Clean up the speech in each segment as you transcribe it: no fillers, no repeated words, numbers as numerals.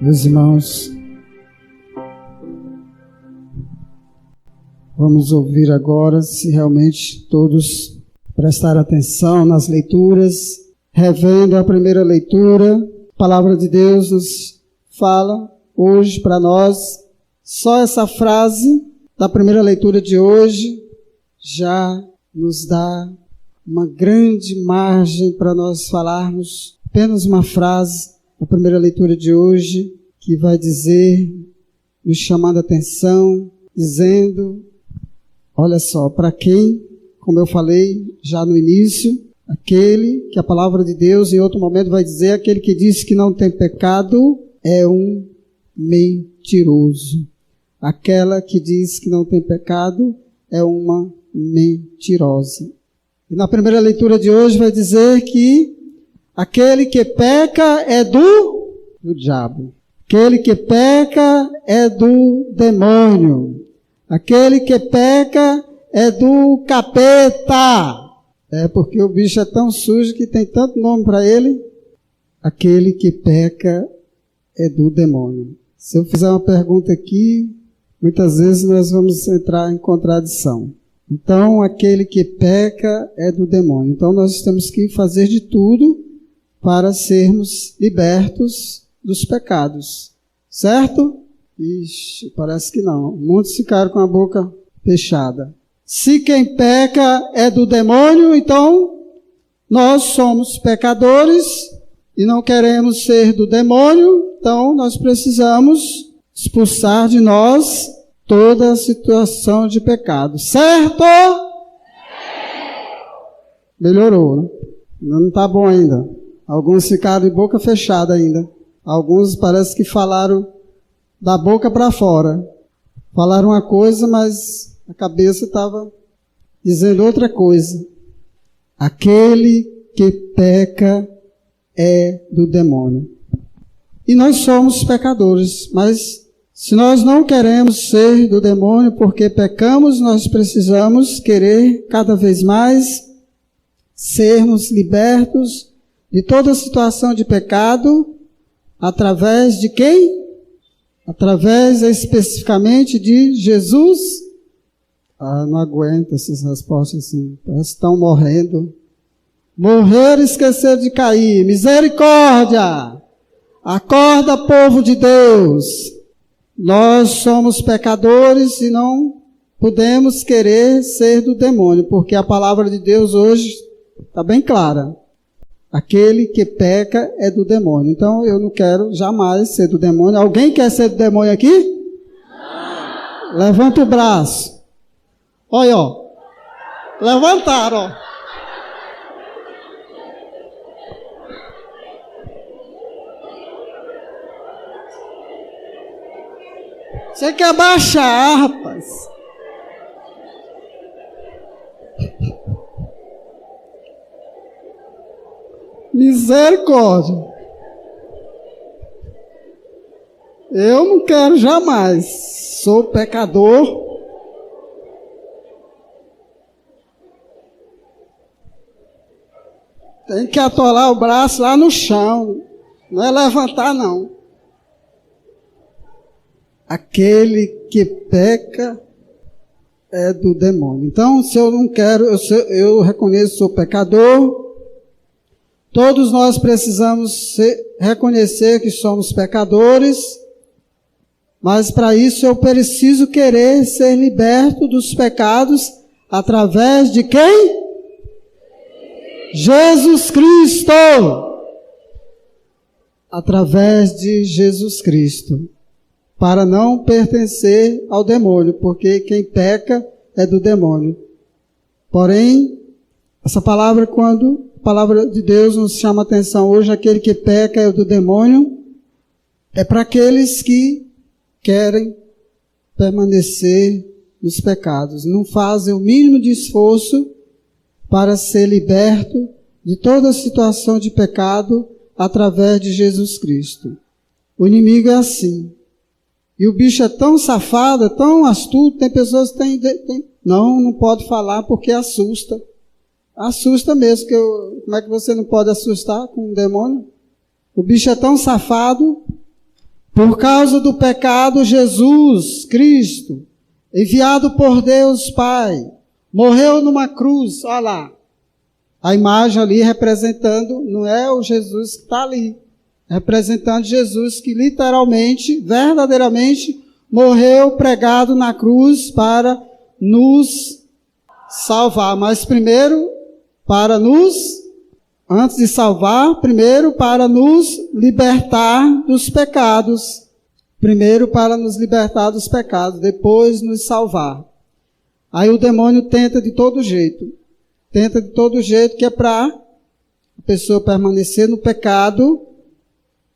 Meus irmãos, vamos ouvir agora, se realmente todos prestarem atenção nas leituras, revendo a primeira leitura. A palavra de Deus nos fala hoje para nós. Só essa frase da primeira leitura de hoje já nos dá uma grande margem para nós falarmos apenas uma frase da primeira leitura de hoje, que vai dizer, nos chamando a atenção, dizendo, olha só, para quem, como eu falei já no início, aquele que a palavra de Deus em outro momento vai dizer, aquele que diz que não tem pecado é um mentiroso. Aquela que diz que não tem pecado é uma mentirosa. E na primeira leitura de hoje vai dizer que aquele que peca é do diabo. Aquele que peca é do demônio. Aquele que peca é do capeta. É porque o bicho é tão sujo que tem tanto nome para ele. Aquele que peca é do demônio. Se eu fizer uma pergunta aqui, muitas vezes nós vamos entrar em contradição. Então, aquele que peca é do demônio. Então, nós temos que fazer de tudo para sermos libertos dos pecados. Certo? Ixi, parece que não. Muitos ficaram com a boca fechada. Se quem peca é do demônio, então nós somos pecadores e não queremos ser do demônio, então nós precisamos expulsar de nós toda a situação de pecado. Certo? Melhorou, né? Não está bom ainda. Alguns ficaram de boca fechada ainda. Alguns parece que falaram da boca para fora. Falaram uma coisa, mas a cabeça estava dizendo outra coisa. Aquele que peca é do demônio. E nós somos pecadores, mas se nós não queremos ser do demônio porque pecamos, nós precisamos querer cada vez mais sermos libertos de toda situação de pecado, através de quem? Através especificamente de Jesus. Não aguento essas respostas assim, parece que estão morrendo. Morrer e esquecer de cair. Misericórdia! Acorda, povo de Deus! Nós somos pecadores e não podemos querer ser do demônio, porque a palavra de Deus hoje está bem clara. Aquele que peca é do demônio. Então eu não quero jamais ser do demônio. Alguém quer ser do demônio aqui? Não. Levanta o braço. Olha, ó. Levantaram, ó. Você quer baixar, rapaz? Misericórdia. Eu não quero jamais. Sou pecador. Tem que atolar o braço lá no chão. Não é levantar, não. Aquele que peca é do demônio. Então, se eu não quero, eu reconheço que sou pecador. Todos nós precisamos reconhecer que somos pecadores, mas para isso eu preciso querer ser liberto dos pecados através de quem? Jesus Cristo! Através de Jesus Cristo. Para não pertencer ao demônio, porque quem peca é do demônio. Porém, essa palavra, quando a palavra de Deus nos chama a atenção hoje, aquele que peca é do demônio, é para aqueles que querem permanecer nos pecados, não fazem o mínimo de esforço para ser liberto de toda situação de pecado através de Jesus Cristo. O inimigo é assim. E o bicho é tão safado, é tão astuto, tem pessoas que têm não pode falar porque assusta. Assusta mesmo, como é que você não pode assustar com um demônio? O bicho é tão safado, Por causa do pecado, Jesus Cristo, enviado por Deus Pai, morreu numa cruz. Olha lá, a imagem ali representando, não é o Jesus que está ali, representando Jesus que literalmente, verdadeiramente, morreu pregado na cruz para nos salvar. Mas primeiro, antes de salvar, primeiro para nos libertar dos pecados. Primeiro para nos libertar dos pecados, depois nos salvar. Aí o demônio tenta de todo jeito que é para a pessoa permanecer no pecado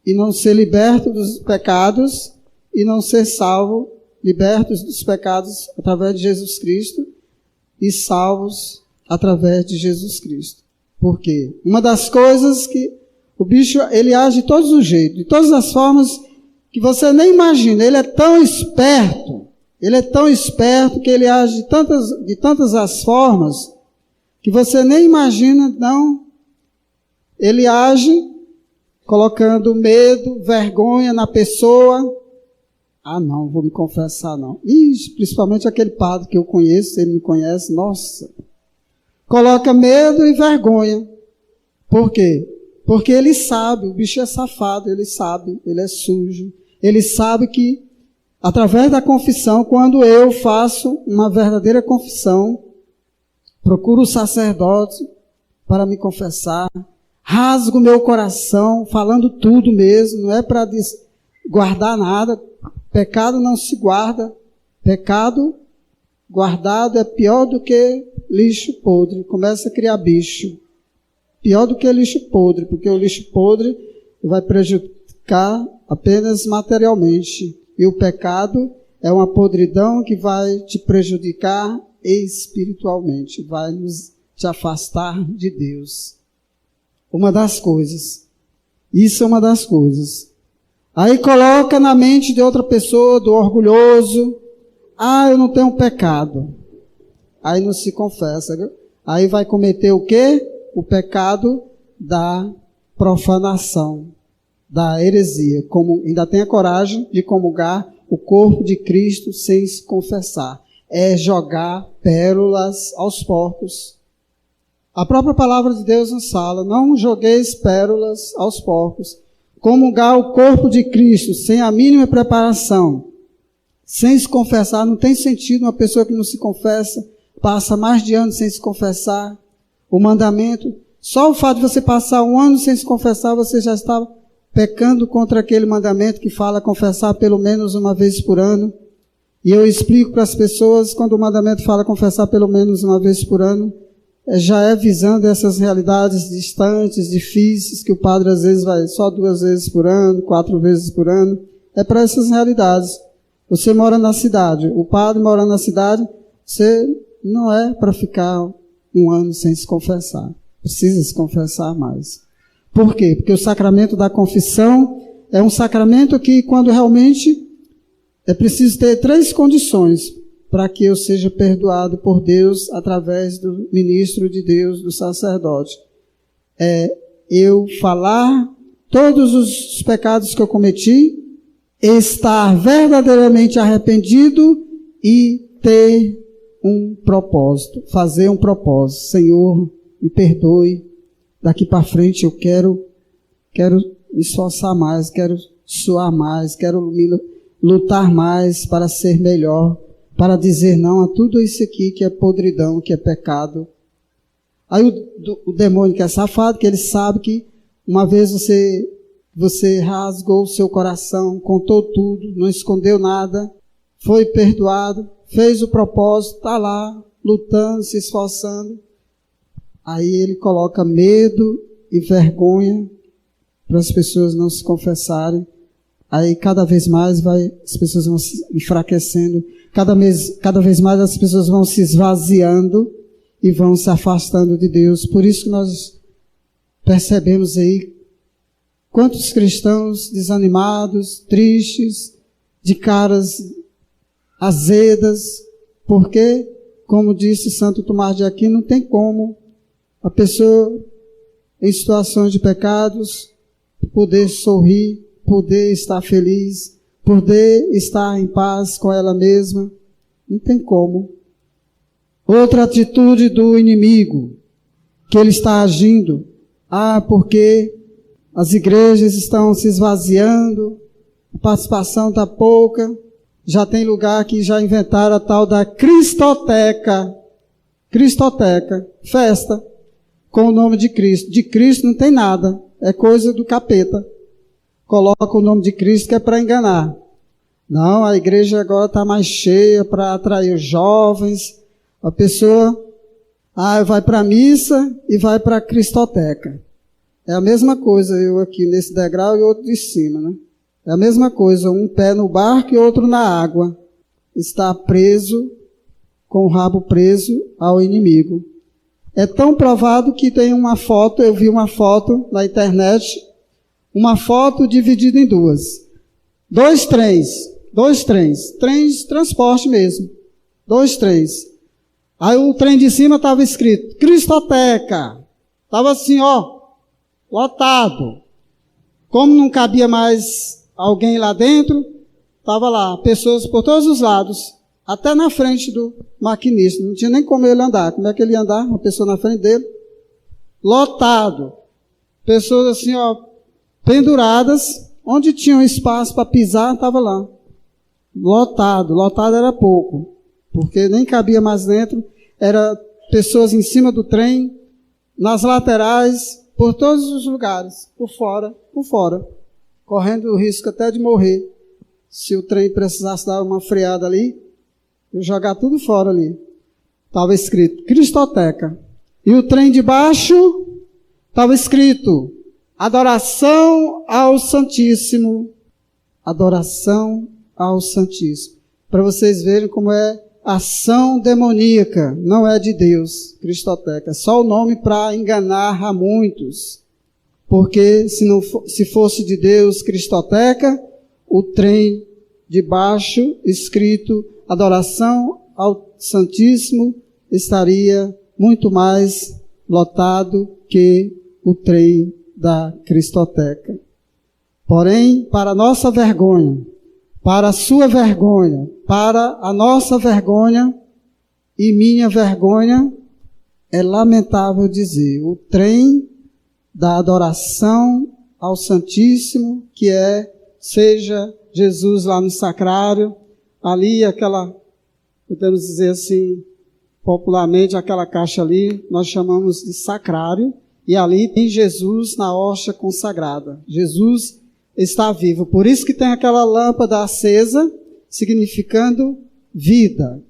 e não ser liberto dos pecados e não ser salvo, libertos dos pecados através de Jesus Cristo e salvos através de Jesus Cristo. Por quê? Uma das coisas que o bicho, ele age de todos os jeitos, de todas as formas que você nem imagina. Ele é tão esperto que ele age de tantas as formas que você nem imagina, não. Ele age colocando medo, vergonha na pessoa. Ah, não, vou me confessar, não. Principalmente aquele padre que eu conheço, ele me conhece, nossa. Coloca medo e vergonha. Por quê? Porque ele sabe, o bicho é safado, ele sabe, ele é sujo. Ele sabe que, através da confissão, quando eu faço uma verdadeira confissão, procuro o sacerdote para me confessar, rasgo meu coração, falando tudo mesmo, não é para guardar nada. Pecado não se guarda. Pecado guardado é pior do que lixo podre. Começa a criar bicho. Pior do que lixo podre, porque o lixo podre vai prejudicar apenas materialmente. E o pecado é uma podridão que vai te prejudicar espiritualmente, vai te afastar de Deus. Uma das coisas. Isso é uma das coisas. Aí coloca na mente de outra pessoa, do orgulhoso, eu não tenho pecado. Aí não se confessa. Aí vai cometer o quê? O pecado da profanação, da heresia. Como ainda tem a coragem de comungar o corpo de Cristo sem se confessar. É jogar pérolas aos porcos. A própria palavra de Deus nos fala, não jogueis pérolas aos porcos. Comungar o corpo de Cristo sem a mínima preparação, sem se confessar, não tem sentido. Uma pessoa que não se confessa, passa mais de anos sem se confessar. O mandamento, só o fato de você passar um ano sem se confessar, você já está pecando contra aquele mandamento que fala confessar pelo menos uma vez por ano. E eu explico para as pessoas, quando o mandamento fala confessar pelo menos uma vez por ano, já é visando essas realidades distantes, difíceis, que o padre às vezes vai só 2 vezes por ano, 4 vezes por ano. É para essas realidades. Você mora na cidade, o padre mora na cidade, você não é para ficar um ano sem se confessar. Precisa se confessar mais. Por quê? Porque o sacramento da confissão é um sacramento que, quando realmente é preciso ter 3 condições para que eu seja perdoado por Deus através do ministro de Deus, do sacerdote. É eu falar todos os pecados que eu cometi, estar verdadeiramente arrependido e ter um propósito, fazer um propósito. Senhor, me perdoe, daqui para frente eu quero me esforçar mais, quero suar mais, quero lutar mais para ser melhor, para dizer não a tudo isso aqui que é podridão, que é pecado. Aí o demônio que é safado, que ele sabe que uma vez você rasgou o seu coração, contou tudo, não escondeu nada, foi perdoado, fez o propósito, está lá, lutando, se esforçando. Aí ele coloca medo e vergonha para as pessoas não se confessarem. Aí cada vez mais as pessoas vão se enfraquecendo, cada vez mais as pessoas vão se esvaziando e vão se afastando de Deus. Por isso que nós percebemos aí quantos cristãos desanimados, tristes, de caras azedas, porque, como disse Santo Tomás de Aquino, não tem como a pessoa em situações de pecados poder sorrir, poder estar feliz, poder estar em paz com ela mesma. Não tem como. Outra atitude do inimigo, que ele está agindo. Porque as igrejas estão se esvaziando, a participação está pouca. Já tem lugar que já inventaram a tal da Cristoteca. Cristoteca, festa, com o nome de Cristo. De Cristo não tem nada, é coisa do capeta. Coloca o nome de Cristo que é para enganar. Não, a igreja agora está mais cheia para atrair os jovens. A pessoa vai para a missa e vai para a Cristoteca. É a mesma coisa, eu aqui nesse degrau e outro de cima, né? É a mesma coisa, um pé no barco e outro na água. Está preso, com o rabo preso ao inimigo. É tão provado que tem uma foto, eu vi uma foto na internet, uma foto dividida em duas. Dois trens, trens de transporte mesmo, 2 trens. Aí o trem de cima estava escrito, Cristoteca, estava assim, lotado. Como não cabia mais alguém lá dentro, estava lá, pessoas por todos os lados, até na frente do maquinista, não tinha nem como ele andar. Como é que ele ia andar? Uma pessoa na frente dele, lotado. Pessoas assim, penduradas, onde tinha um espaço para pisar, estava lá. Lotado era pouco, porque nem cabia mais dentro, era pessoas em cima do trem, nas laterais, por todos os lugares, por fora, correndo o risco até de morrer. Se o trem precisasse dar uma freada ali, eu jogar tudo fora ali. Estava escrito Cristoteca. E o trem de baixo estava escrito Adoração ao Santíssimo. Adoração ao Santíssimo. Para vocês verem como é ação demoníaca, não é de Deus, Cristoteca. É só o nome para enganar a muitos. Porque se fosse de Deus, Cristoteca, o trem de baixo escrito Adoração ao Santíssimo estaria muito mais lotado que o trem da Cristoteca. Porém, para a nossa vergonha, para a sua vergonha, para a nossa vergonha e minha vergonha, é lamentável dizer, o trem da adoração ao Santíssimo, que seja Jesus lá no sacrário, ali podemos dizer assim, popularmente, aquela caixa ali, nós chamamos de sacrário, e ali tem Jesus na hóstia consagrada. Jesus está vivo. Por isso que tem aquela lâmpada acesa, significando vida.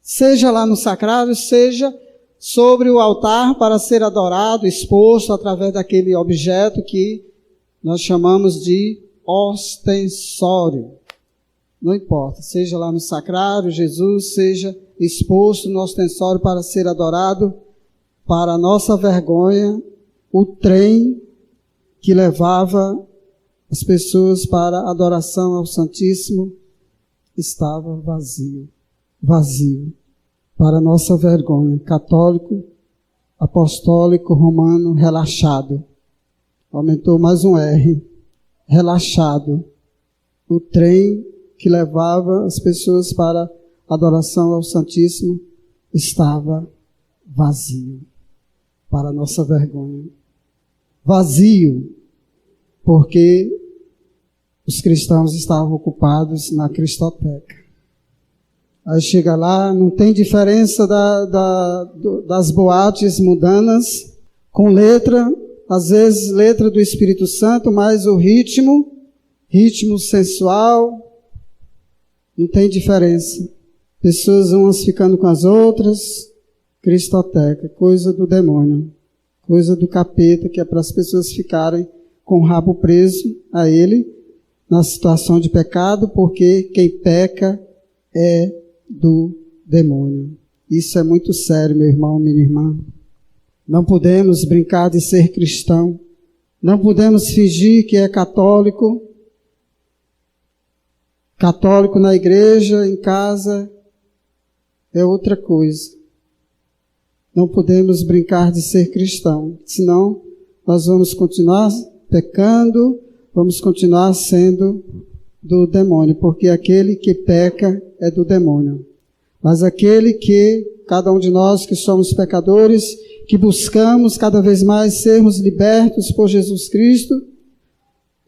Seja lá no sacrário, seja sobre o altar para ser adorado, exposto através daquele objeto que nós chamamos de ostensório. Não importa, seja lá no sacrário, Jesus seja exposto no ostensório para ser adorado, para a nossa vergonha, o trem que levava as pessoas para a adoração ao Santíssimo estava vazio. Vazio. Para a nossa vergonha, católico, apostólico, romano, relaxado. Aumentou mais um R. Relaxado. O trem que levava as pessoas para a adoração ao Santíssimo estava vazio. Para a nossa vergonha. Vazio, porque os cristãos estavam ocupados na Cristoteca. Aí chega lá, não tem diferença das boates mundanas, com letra, às vezes letra do Espírito Santo, mas o ritmo sensual, não tem diferença. Pessoas umas ficando com as outras, Cristoteca, coisa do demônio, coisa do capeta, que é para as pessoas ficarem com o rabo preso a ele, na situação de pecado, porque quem peca é do demônio. Isso é muito sério, meu irmão, minha irmã. Não podemos brincar de ser cristão. Não podemos fingir que é católico. Católico na igreja, em casa, é outra coisa. Não podemos brincar de ser cristão, senão nós vamos continuar pecando, vamos continuar sendo do demônio, porque aquele que peca é do demônio. Mas aquele que, cada um de nós que somos pecadores, que buscamos cada vez mais sermos libertos por Jesus Cristo,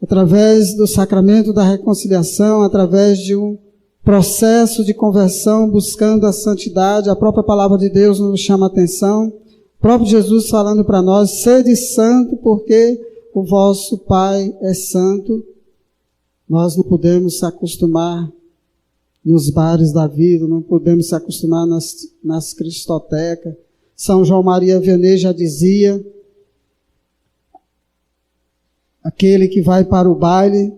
através do sacramento da reconciliação, através de um processo de conversão, buscando a santidade, a própria palavra de Deus nos chama a atenção, o próprio Jesus falando para nós, sede santo porque o vosso Pai é santo. Nós não podemos se acostumar nos bares da vida, não podemos se acostumar nas cristotecas. São João Maria Vianney já dizia, aquele que vai para o baile,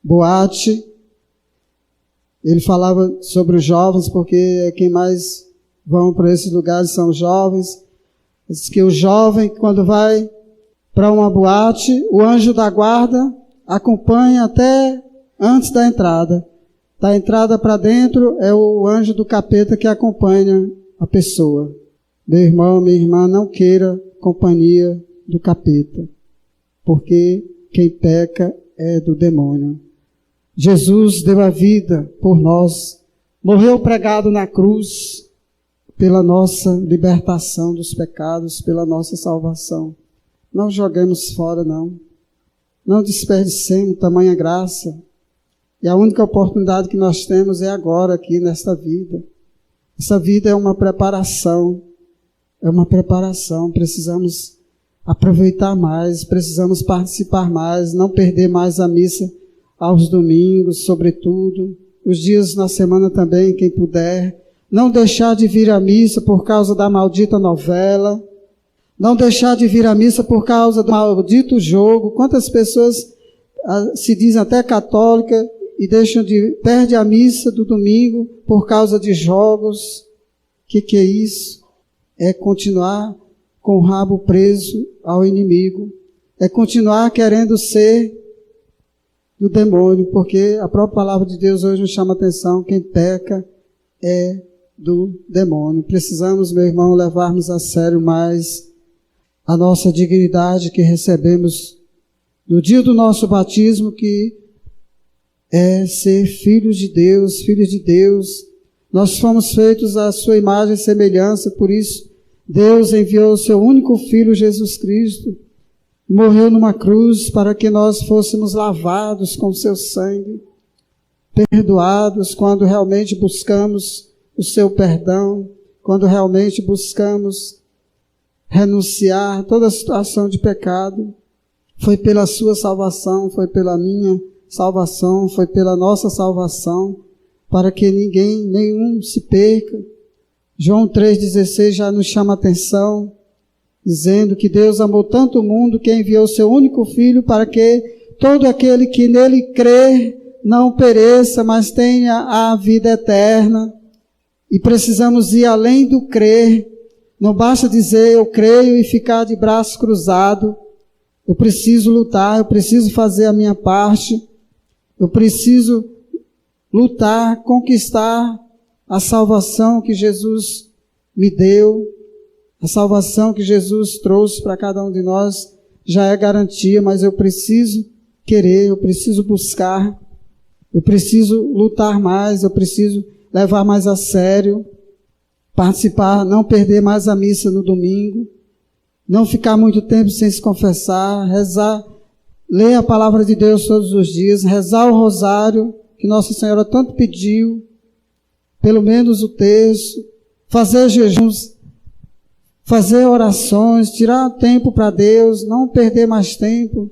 boate, ele falava sobre os jovens, porque quem mais vão para esses lugares são os jovens. Diz que o jovem, quando vai para uma boate, o anjo da guarda acompanha até antes da entrada. Da entrada para dentro é o anjo do capeta que acompanha a pessoa. Meu irmão, minha irmã, não queira companhia do capeta, porque quem peca é do demônio. Jesus deu a vida por nós, morreu pregado na cruz pela nossa libertação dos pecados, pela nossa salvação. Não joguemos fora, não. Não desperdicemos tamanha graça. E a única oportunidade que nós temos é agora, aqui nesta vida. Essa vida é uma preparação. É uma preparação. Precisamos aproveitar mais, precisamos participar mais, não perder mais a missa aos domingos, sobretudo. Os dias na semana também, quem puder. Não deixar de vir à missa por causa da maldita novela. Não deixar de vir à missa por causa do maldito jogo. Quantas pessoas se dizem até católica e perde a missa do domingo por causa de jogos. Que é isso? É continuar com o rabo preso ao inimigo. É continuar querendo ser do demônio, porque a própria palavra de Deus hoje nos chama a atenção, quem peca é do demônio. Precisamos, meu irmão, levarmos a sério mais a nossa dignidade que recebemos no dia do nosso batismo, que é ser filhos de Deus, filhos de Deus. Nós fomos feitos à sua imagem e semelhança, por isso Deus enviou o seu único Filho, Jesus Cristo, morreu numa cruz para que nós fôssemos lavados com o seu sangue, perdoados quando realmente buscamos o seu perdão, quando realmente buscamos renunciar toda a situação de pecado. Foi pela sua salvação, foi pela minha salvação, foi pela nossa salvação, para que nenhum se perca. João 3,16 já nos chama a atenção, dizendo que Deus amou tanto o mundo que enviou seu único Filho para que todo aquele que nele crê não pereça, mas tenha a vida eterna. E precisamos ir além do crer. Não basta dizer eu creio e ficar de braços cruzados. Eu preciso lutar, eu preciso fazer a minha parte. Eu preciso lutar, conquistar a salvação que Jesus me deu. A salvação que Jesus trouxe para cada um de nós já é garantia, mas eu preciso querer, eu preciso buscar, eu preciso lutar mais, eu preciso levar mais a sério, participar, não perder mais a missa no domingo, não ficar muito tempo sem se confessar, rezar, ler a palavra de Deus todos os dias, rezar o rosário, que Nossa Senhora tanto pediu, pelo menos o terço, fazer jejuns, fazer orações, tirar tempo para Deus, não perder mais tempo.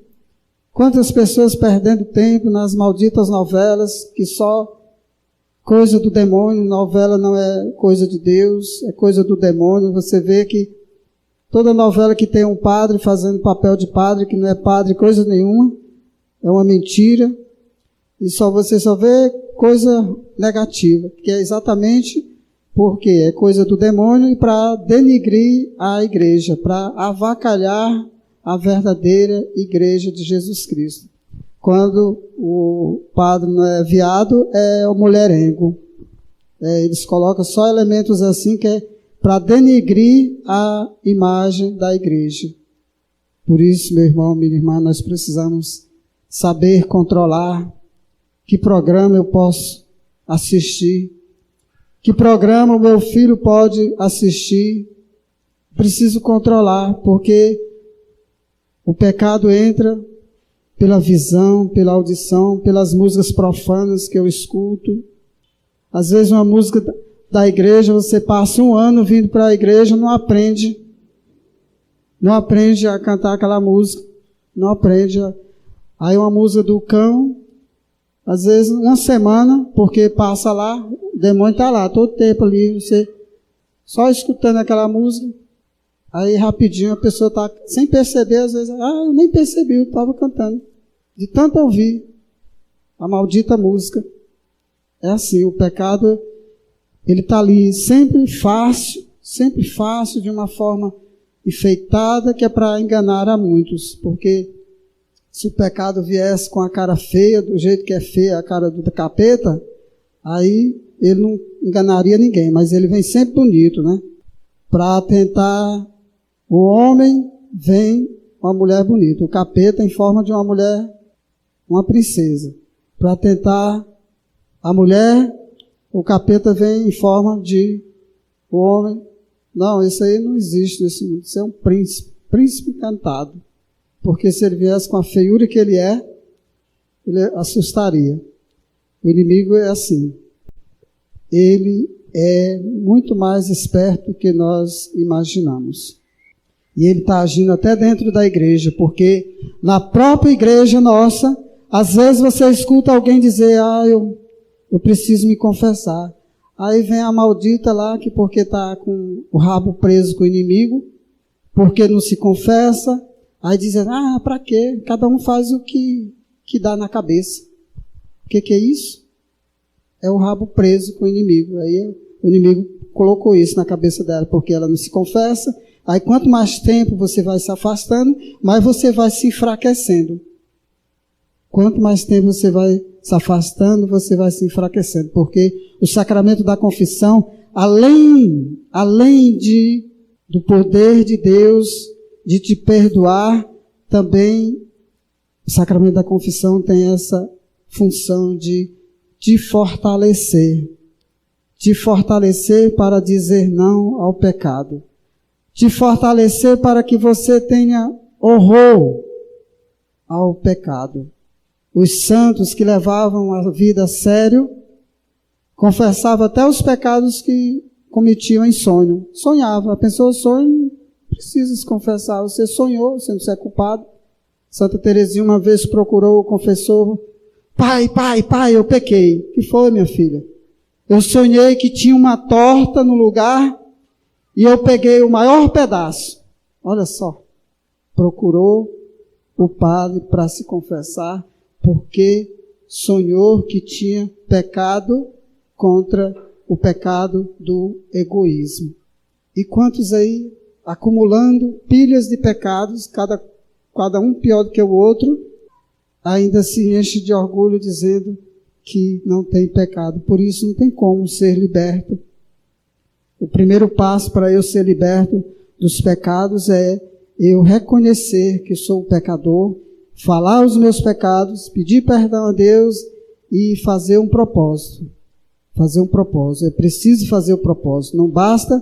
Quantas pessoas perdendo tempo nas malditas novelas, que só coisa do demônio, novela não é coisa de Deus, é coisa do demônio. Você vê que toda novela que tem um padre fazendo papel de padre, que não é padre coisa nenhuma, é uma mentira, e você só vê coisa negativa, que é exatamente porque é coisa do demônio e para denigrir a igreja, para avacalhar a verdadeira igreja de Jesus Cristo. Quando o padre não é viado, é o mulherengo. Eles colocam só elementos assim que é para denigrir a imagem da igreja. Por isso, meu irmão, minha irmã, nós precisamos saber controlar que programa eu posso assistir, que programa o meu filho pode assistir. Preciso controlar, porque o pecado entra pela visão, pela audição, pelas músicas profanas que eu escuto. Às vezes uma música da igreja, você passa um ano vindo para a igreja, não aprende a cantar aquela música, não aprende. Aí uma música do cão, às vezes uma semana, porque passa lá, o demônio está lá, todo tempo ali, você só escutando aquela música, aí rapidinho a pessoa está, sem perceber, às vezes, eu nem percebi, eu estava cantando, de tanto ouvir a maldita música. É assim, o pecado, ele está ali sempre fácil, de uma forma enfeitada, que é para enganar a muitos, porque se o pecado viesse com a cara feia, do jeito que é feia a cara do capeta, aí ele não enganaria ninguém, mas ele vem sempre bonito, né? Para tentar, o homem vem uma mulher bonita, o capeta em forma de uma mulher, uma princesa. Para tentar a mulher, o capeta vem em forma de o homem. Não, isso aí não existe nesse mundo. Isso é um príncipe encantado. Porque se ele viesse com a feiura que ele assustaria. O inimigo é assim. Ele é muito mais esperto do que nós imaginamos. E ele está agindo até dentro da igreja, porque na própria igreja nossa, às vezes você escuta alguém dizer, eu preciso me confessar. Aí vem a maldita lá, que porque está com o rabo preso com o inimigo, porque não se confessa, aí dizem, para quê? Cada um faz o que dá na cabeça. O que é isso? É o rabo preso com o inimigo. Aí o inimigo colocou isso na cabeça dela, porque ela não se confessa. Aí quanto mais tempo você vai se afastando, mais você vai se enfraquecendo. Quanto mais tempo você vai se afastando, você vai se enfraquecendo, porque o sacramento da confissão, além do poder de Deus, de te perdoar, também o sacramento da confissão tem essa função de te fortalecer para dizer não ao pecado, te fortalecer para que você tenha horror ao pecado. Os santos que levavam a vida a sério, confessavam até os pecados que cometiam em sonho. Sonhava, a pessoa sonha, não precisa se confessar. Você sonhou, você não é culpado. Santa Teresinha uma vez procurou o confessor. Pai, eu pequei. O que foi, minha filha? Eu sonhei que tinha uma torta no lugar e eu peguei o maior pedaço. Olha só. Procurou o padre para se confessar, porque sonhou que tinha pecado contra o pecado do egoísmo. E quantos aí, acumulando pilhas de pecados, cada um pior do que o outro, ainda se enche de orgulho dizendo que não tem pecado. Por isso não tem como ser liberto. O primeiro passo para eu ser liberto dos pecados é eu reconhecer que sou um pecador, falar os meus pecados, pedir perdão a Deus e fazer um propósito. Fazer um propósito. É preciso fazer o propósito. Não basta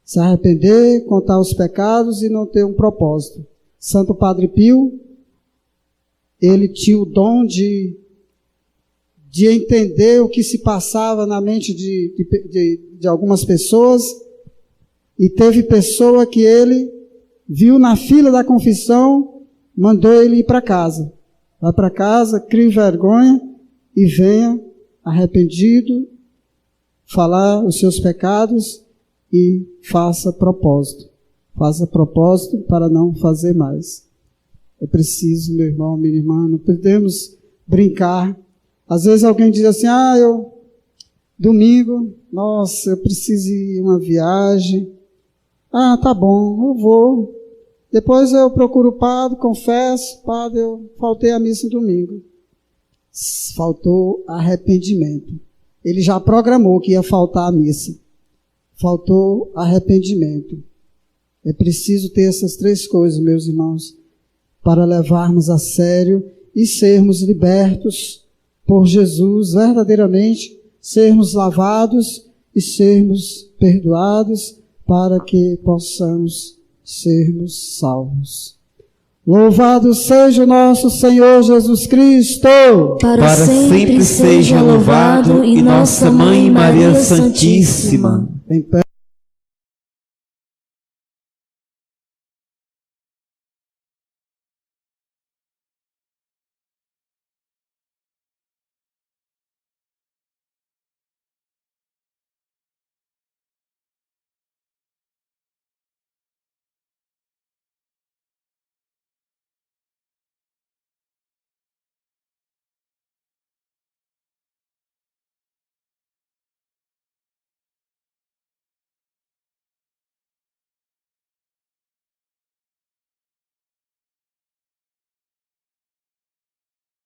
se arrepender, contar os pecados e não ter um propósito. Santo Padre Pio, ele tinha o dom de entender o que se passava na mente de algumas pessoas, e teve pessoa que ele viu na fila da confissão, mandou ele ir para casa. Vai para casa, crie vergonha e venha arrependido, falar os seus pecados e faça propósito. Faça propósito para não fazer mais. É preciso, meu irmão, minha irmã, não podemos brincar. Às vezes alguém diz assim, domingo, nossa, eu preciso ir uma viagem. Tá bom, eu vou. Depois eu procuro o padre, confesso, padre, eu faltei a missa no domingo. Faltou arrependimento. Ele já programou que ia faltar a missa. Faltou arrependimento. É preciso ter essas três coisas, meus irmãos. para levarmos a sério e sermos libertos por Jesus, verdadeiramente sermos lavados e sermos perdoados para que possamos sermos salvos. Louvado seja o nosso Senhor Jesus Cristo! Para sempre seja louvado, e nossa Mãe Maria Santíssima. Em pé.